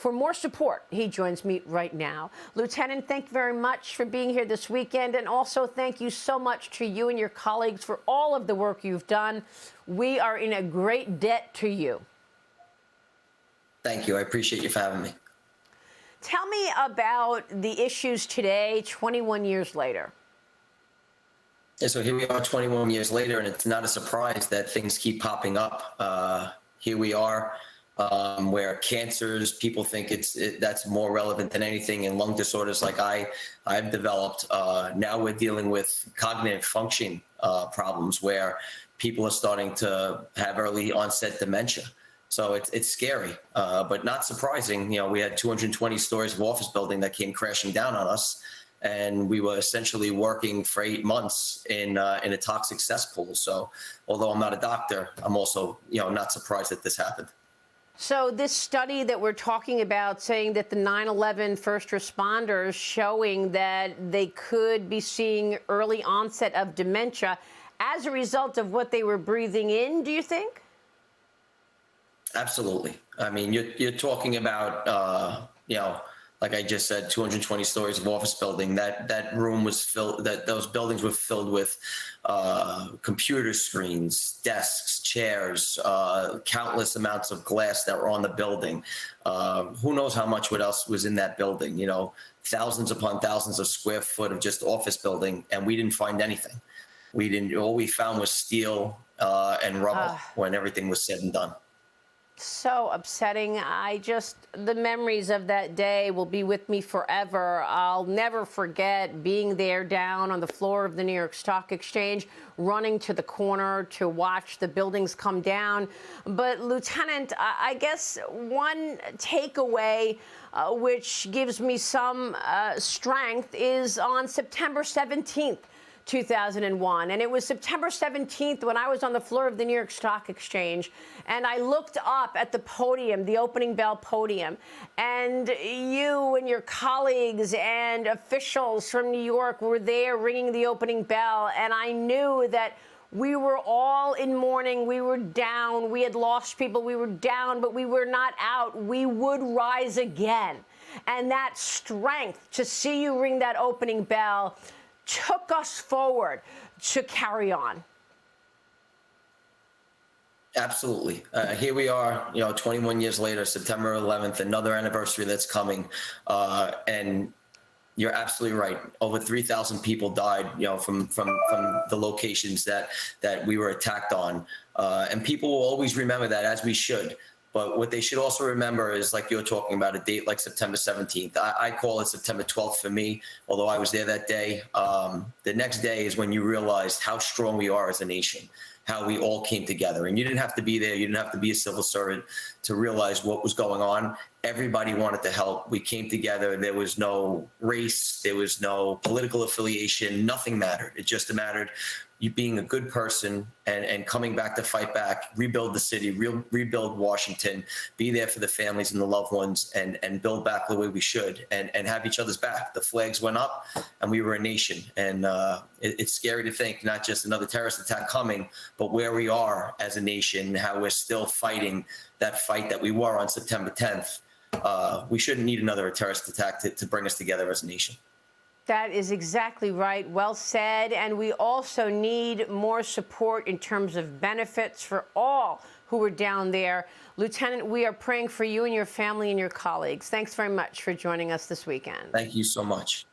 For more support, he joins me right now. Lieutenant, thank you very much for being here this weekend. And also thank you so much to you and your colleagues for all of the work you've done. We are in a great debt to you. Thank you. I appreciate you for having me. Tell me about the issues today, 21 years later. Yeah, so here we are 21 years later, and it's not a surprise that things keep popping up. Here we are, where cancers, people think that's more relevant than anything, and lung disorders like I've developed. Now we're dealing with cognitive function problems where people are starting to have early onset dementia. So it's scary, but not surprising. You know, we had 220 stories of office building that came crashing down on us, and we were essentially working for 8 months in a toxic cesspool. So, although I'm not a doctor, I'm also, not surprised that this happened. So this study that we're talking about, saying that the 9/11 first responders showing that they could be seeing early onset of dementia as a result of what they were breathing in, do you think? Absolutely. I mean, you're talking about, like I just said, 220 stories of office building. That room was filled. Those buildings were filled with computer screens, desks, chairs, countless amounts of glass that were on the building. Who knows how much what else was in that building? Thousands upon thousands of square foot of just office building, and we didn't find anything. We didn't. All we found was steel and rubble when everything was said and done. So upsetting. The memories of that day will be with me forever. I'll never forget being there down on the floor of the New York Stock Exchange, running to the corner to watch the buildings come down. But Lieutenant, I guess one takeaway which gives me some strength is on September 17th. 2001. And it was September 17th when I was on the floor of the New York Stock Exchange, and I looked up at the podium, the opening bell podium, and you and your colleagues and officials from New York were there ringing the opening bell, and I knew that we were all in mourning. We were down. We had lost people. We were down, but we were not out. We would rise again. And that strength to see you ring that opening bell took us forward to carry on. Absolutely. Here we are, 21 years later, September 11th, another anniversary that's coming. And you're absolutely right. Over 3,000 people died, from the locations that we were attacked on. And people will always remember that, as we should. But what they should also remember is, like you're talking about, a date like September 17th. I call it September 12th for me, although I was there that day. The next day is when you realized how strong we are as a nation, how we all came together. And you didn't have to be there. You didn't have to be a civil servant to realize what was going on. Everybody wanted to help. We came together. There was no race. There was no political affiliation. Nothing mattered. It just mattered you being a good person and coming back to fight back, rebuild the city, rebuild Washington, be there for the families and the loved ones, and build back the way we should, and have each other's back. The flags went up, and we were a nation. And it's scary to think not just another terrorist attack coming, but where we are as a nation, how we're still fighting that fight that we were on September 10th. We shouldn't need another terrorist attack to bring us together as a nation. That is exactly right. Well said. And we also need more support in terms of benefits for all who were down there. Lieutenant, we are praying for you and your family and your colleagues. Thanks very much for joining us this weekend. Thank you so much.